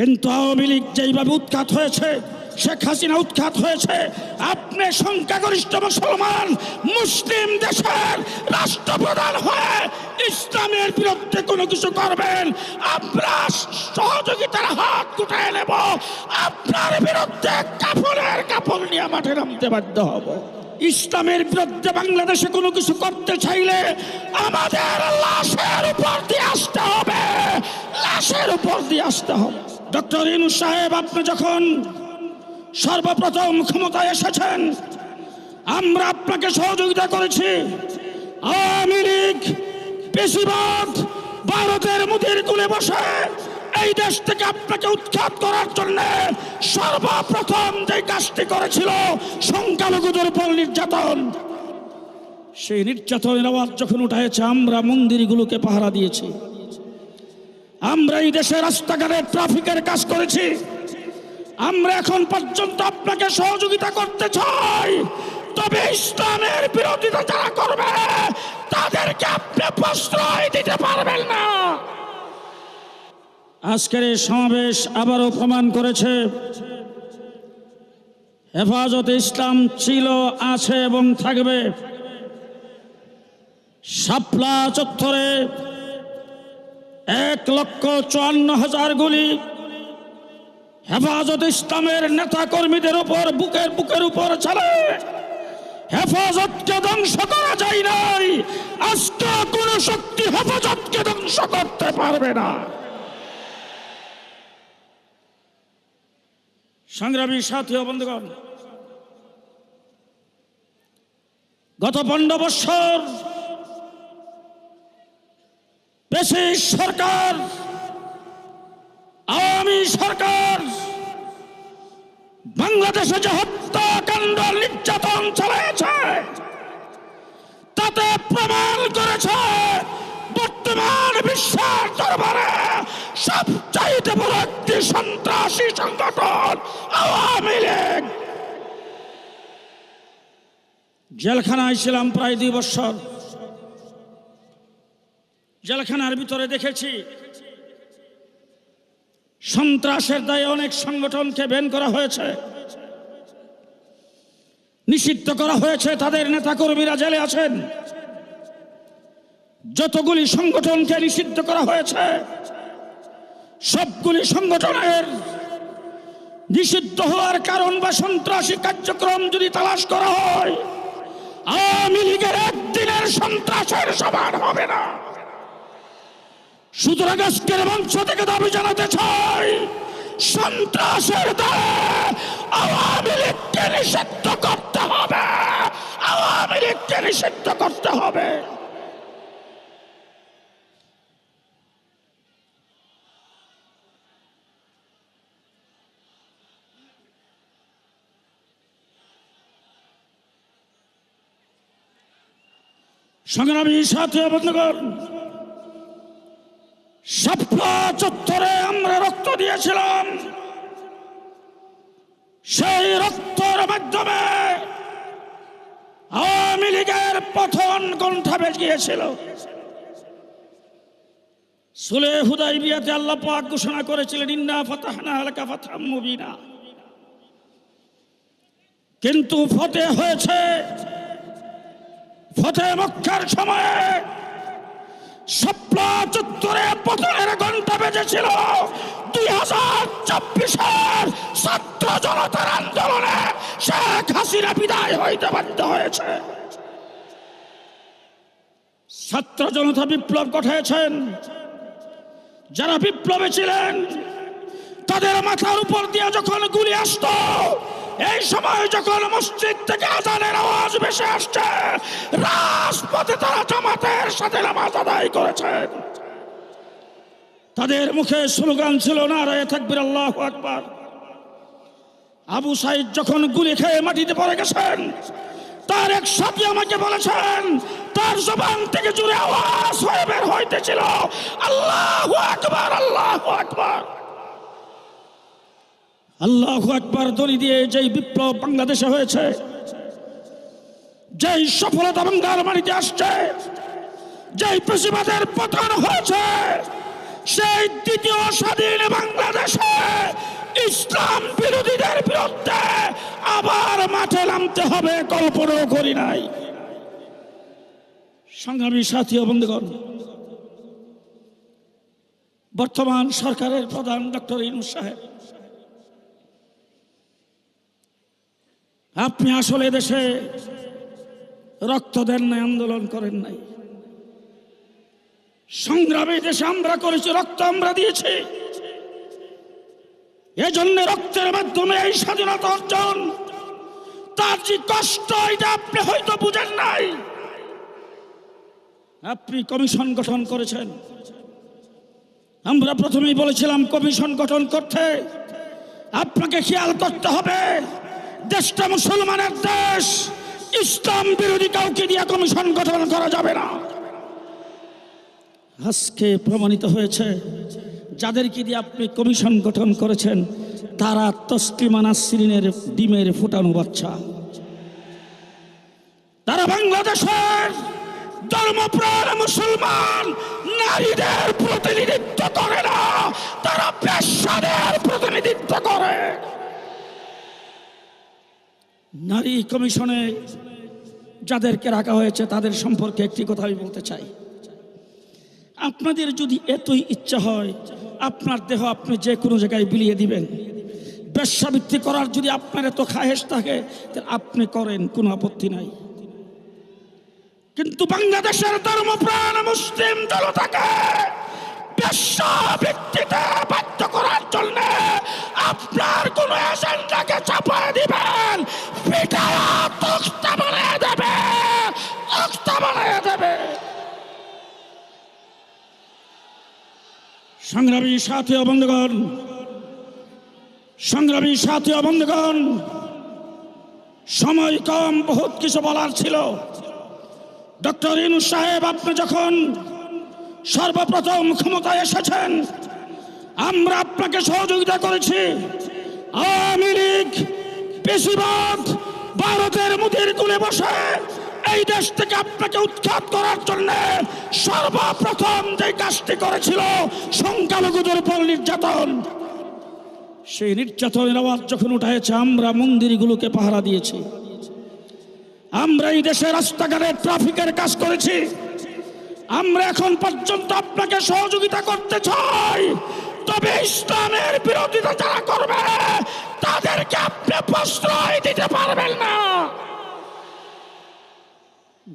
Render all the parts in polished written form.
কিন্তু আওয়ামী লীগ যেইভাবে উৎখাত হয়েছে, শেখ হাসিনা উৎখাত হয়েছে, আপনি সংখ্যাগরিষ্ঠ মুসলমান মুসলিম দেশের রাষ্ট্রপ্রধান হয়ে ইসলামের বিরুদ্ধে কোনো কিছু করবেন, আমরা সহযোগিতার হাত গুটায় নেব, আপনার বিরুদ্ধে কাপড় নিয়ে মাঠে নামতে বাধ্য হব। ইসলামের বিরুদ্ধে বাংলাদেশে কোনো কিছু করতে চাইলে আমাদের লাশের উপর দিয়ে আসতে হবে, লাশের উপর দিয়ে আসতে হবে। ডক্টর ইউনূস সাহেব, আপনি যখন সর্বপ্রথম ক্ষমতায় এসেছেন, আমরা আপনাকে সহযোগিতা করেছি। আওয়ামী লীগ বেশিরভাগ ভারতের মুদির কুলে বসে এই দেশ থেকে আপনাকে উৎখাত করার জন্য সর্বপ্রথম যে কাজটি করেছিল সংখ্যালঘুদের উপর নির্যাতন। সেই নির্যাতনের আওয়াজ যখন উঠেছে, আমরা মন্দিরগুলোকে পাহারা দিয়েছি, আমরা এই দেশে রাস্তাঘাটে ট্রাফিকের কাজ করেছি। আমরা এখন পর্যন্ত আপনাকে সহযোগিতা করতে চাই, তবে ইসলামের বিরোধিতা যারা করবে তাদেরকে আপনি প্রশ্রয় দিতে পারবেন না। আজকের এই সমাবেশ আবারও প্রমাণ করেছে হেফাজতে ইসলাম ছিল, আছে এবং থাকবে। শাপলা চত্বরে 1,54,000 গুলি হেফাজত ইসলামের নেতা কর্মীদের উপর বুকের উপর চলে। হেফাজতকে ধ্বংস করা যায় নাই, আজকে কোন শক্তি হেফাজতকে ধ্বংস করতে পারবে না। সংগ্রামী সাথী ও বন্ধুগণ, গত 15 বছর ফ্যাসিস্ট সরকার, আওয়ামী সরকার বাংলাদেশে যে হত্যাকাণ্ড নির্যাতন চালিয়েছে, তাতে প্রমাণ করেছে বর্তমান বিশ্বের দরবারে সবচাইতে বড় একটি সন্ত্রাসী সংগঠন আওয়ামী লীগ। জেলখানায় ছিলাম প্রায় 2 বছর। জেলখানার ভিতরে দেখেছি সন্ত্রাসের দায়ে অনেক সংগঠনকে ব্যান করা হয়েছে, নিষিদ্ধ করা হয়েছে, তাদের নেতাকর্মীরা জেলে আছেন। যতগুলি সংগঠনকে নিষিদ্ধ করা হয়েছে, সবগুলি সংগঠনের নিষিদ্ধ হওয়ার কারণ বা সন্ত্রাসী কার্যক্রম যদি তালাশ করা হয়, আওয়ামী লীগের একদিনের সন্ত্রাসের সমান হবে না। সুতরাং আজকের মঞ্চ থেকে দাবি জানাতে চাই, সন্ত্রাসের দায়ে আওয়ামী লীগকে নিষিদ্ধ করতে হবে, আওয়ামী লীগকে নিষিদ্ধ করতে হবে। সংগ্রামী সাথী ও বন্ধুগণ, শাপলা চত্বরে আমরা রক্ত দিয়েছিলাম। সেই রক্তের মাধ্যমে আওয়ামী লীগের পতন কণ্ঠা বেজে গিয়েছিল। সুলহ হুদাইবিয়াতে আল্লাহ পাক ঘোষণা করেছিলেন, ইন্না ফাতাহনা লাকা ফাতহাম মুবিনা। কিন্তু ফতেহ হয়েছে, ফতেহ মক্কার সময়ে শাপলা চত্বরে পতনের ঘণ্টা বেজেছিল 2024-এর ছাত্র জনতার আন্দোলনে শেখ হাসিনা বিদায় হইতে বাধ্য হয়েছে। ছাত্র জনতা বিপ্লব ঘটিয়েছেন। যারা বিপ্লবে ছিলেন তাদের মাথার উপর দিয়ে যখন গুলি আসতো, এই সময় যখন মসজিদ থেকে আজানের আওয়াজ ভেসে আসছে, রাজপথে তারা জামাতের সাথে নামাজ আদায় করেছেন। তাদের মুখে স্লোগান ছিল নারায়ে তাকবীর, আল্লাহু আকবার। আবু সাইদ যখন গুলি খেয়ে মাটিতে পড়ে গেছেন, তার এক সাথী আমাকে বলেছেন, তার জবান থেকে জোরে আওয়াজ হয়ে বের হইতেছিল, আল্লাহু আকবার, আল্লাহু আকবার। আল্লাহু আকবার ধ্বনি দিয়ে যেই বিপ্লব বাংলাদেশে হয়েছে, যেই সফলতা বাংলার মাটিতে আসছে, যেই ফ্যাসিবাদের পতন হয়েছে, সেই দ্বিতীয় স্বাধীন বাংলাদেশে ইসলাম বিরোধীদের বিরুদ্ধে আবার মাঠে নামতে হবে কল্পনাও করি নাই। সংগ্রামী সাথী ও বন্ধুগণ, বর্তমান সরকারের প্রধান ডক্টর ইউনূস সাহেব, আপনি আসলে দেশে রক্ত দেন নাই, আন্দোলন করেন নাই। সংগ্রামী দেশে আমরা করেছি, রক্ত আমরা দিয়েছি। এজন্য রক্তের মাধ্যমে এই স্বাধীনতা অর্জন, তার যে কষ্ট এটা আপনি হয়তো বুঝেন নাই। আপনি কমিশন গঠন করেছেন। আমরা প্রথমেই বলেছিলাম কমিশন গঠন করতে আপনাকে খেয়াল করতে হবে দেশটা মুসলমানের দেশ, ইসলাম বিরোধী কাউকে দিয়ে কমিশন গঠন করা যাবে না। আজকে প্রমাণিত হয়েছে যাদেরকে দিয়ে আপনি কমিশন গঠন করেছেন তারা তসলিমা নাসরিনের ডিমের ফুটানো বাচ্চা। তারা বাংলাদেশের ধর্মপ্রাণ মুসলমান নারীদের প্রতিনিধিত্ব করে না, তারা পেশাদের প্রতিনিধিত্ব করে। নারী কমিশনে যাদেরকে রাখা হয়েছে তাদের সম্পর্কে একটি কথা আমি বলতে চাই। আপনাদের যদি এতই ইচ্ছা হয় আপনার দেহ আপনি যে কোনো জায়গায় বিলিয়ে দিবেন, বেশ্যাবৃত্তি করার যদি আপনার এত খাহেশ থাকে তাহলে আপনি করেন, কোনো আপত্তি নাই। কিন্তু বাংলাদেশের ধর্মপ্রাণ মুসলিম জনতাকে বেশ্যাবৃত্তিতে বাধ্য করার জন্য আপনার কোন এজেন্ডাকে চাপায় দিবেন, পিটায়া তক্তা বানিয়ে দেবে, তক্তা বানিয়ে দেবে। সংগ্রামী সাথী ও বন্ধুগণ, সংগ্রামী সাথী ও বন্ধুগণ, সময় কম, বহুত কিছু বলার ছিল। ডক্টর ইউনূস সাহেব, আপনি যখন সর্বপ্রথম ক্ষমতায় এসেছেন আমরা আপনাকে সহযোগিতা করেছি। আওয়ামী লীগ বেশিরভাগ ভারতের মুদির কুলে বসে এই দেশ থেকে আপনাকে উৎখাত করার জন্য সর্বপ্রথম যে কাজটি করেছিল সংখ্যালঘুদের উপর নির্যাতন। সেই নির্যাতনের আওয়াজ যখন উঠেছে আমরা মন্দিরগুলোকে পাহারা দিয়েছি, আমরা এই দেশে রাস্তাঘাটে ট্রাফিকের কাজ করেছি। আমরা এখন পর্যন্ত আপনাকে সহযোগিতা করতে চাই, তবে ইসলামের বিরোধিতা যারা করবে তাদেরকে আপনি প্রশ্রয় দিতে পারবেন না।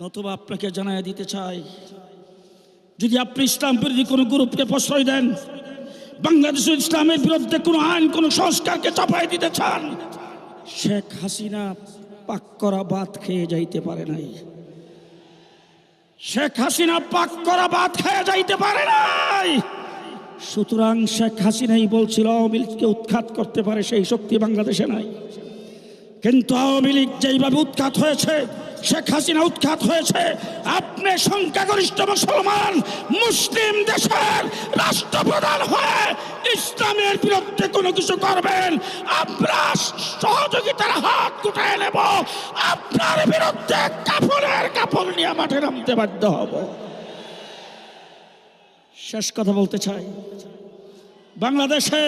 নতুবা আপনাকে জানাই দিতে চাই, যদি আপনি ইসলাম বিরোধী কোনো গ্রুপকে প্রশ্রয় দেন, বাংলাদেশের ইসলামের বিরুদ্ধে কোনো আইন, কোনো সংস্কারকে চাপাই দিতে চান, শেখ হাসিনা পাক করা ভাত খেয়ে যাইতে পারে নাই। শেখ হাসিনা পাক করা ভাত খেয়ে যাইতে পারে নাই। সুতরাং শেখ হাসিনাই বলছিল আওয়ামী লীগকে উৎখাত করতে পারে, সেই শক্তি বাংলাদেশে নাই। কিন্তু আওয়ামী লীগ যেইভাবে উৎখাত হয়েছে, শেখ হাসিনা উৎখাত হয়েছে, আপনি সংখ্যাগরিষ্ঠ মুসলমান মুসলিম দেশের রাষ্ট্রপ্রধান হয়ে ইসলামের বিরুদ্ধে কোনো কিছু করবেন, আমরা সহযোগিতার হাত গুটায় নেব, আপনার বিরুদ্ধে কাপড়ের কাপড় নিয়ে মাঠে নামতে বাধ্য হব। শেষ কথা বলতে চাই, বাংলাদেশে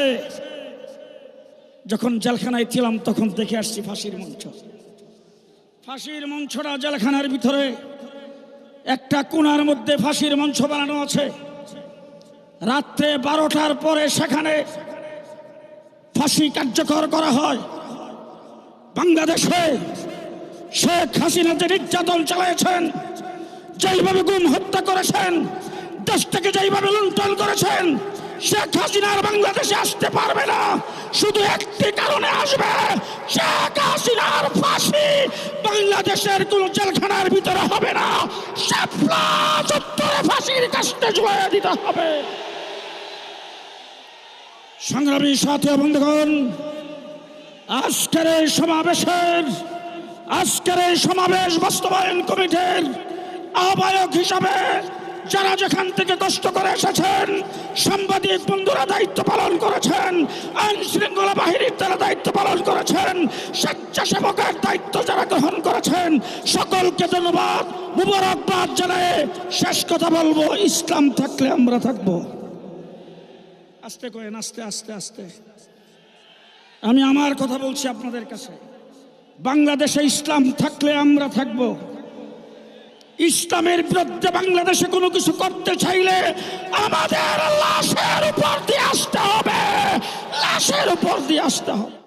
যখন জেলখানায় ছিলাম তখন দেখে আসছি ফাঁসির মঞ্চ। ফাঁসির মঞ্চটা জেলখানার ভিতরে একটা কোণার মধ্যে ফাঁসির মঞ্চ বানানো আছে। রাত্রে 12টার পরে সেখানে ফাঁসি কার্যকর করা হয়। বাংলাদেশে শেখ হাসিনা যে নির্যাতন চালিয়েছেন, যেইভাবে গুম হত্যা করেছেন, দেশটাকে যেইভাবে লুণ্ঠন করেছেন, শেখ হাসিনার বাংলাদেশে আসতে পারবে না। শুধু একটি কারণে আসবে, শেখ হাসিনার ফাঁসি বাংলাদেশের কোন জেলখানার ভিতরে হবে না, শাপলা চত্বরে ফাঁসির কাস্টে ঝুলিয়ে দিতে হবে। সংগ্রামী সাথী বন্ধুগণ, আজকের এই সমাবেশ বাস্তবায়ন কমিটির আহ্বায়ক হিসাবে যারা যেখান থেকে কষ্ট করে এসেছেন, সাংবাদিক বন্ধুরা দায়িত্ব পালন করেছেন, আইন শৃঙ্খলা বাহিনীর তারা দায়িত্ব পালন করেছেন, স্বেচ্ছাসেবকের দায়িত্ব যারা গ্রহণ করেছেন, সকলকে ধন্যবাদ, মুবারকবাদ জানায় শেষ কথা বলবো, ইসলাম থাকলে আমরা থাকবো। আস্তে কয়েন, আস্তে আস্তে আস্তে। আমি আমার কথা বলছি আপনাদের কাছে, বাংলাদেশে ইসলাম থাকলে আমরা থাকব। ইসলামের বিরুদ্ধে বাংলাদেশে কোনো কিছু করতে চাইলে আমাদের লাশের উপর দিয়ে আসতে হবে, লাশের উপর দিয়ে আসতে হবে।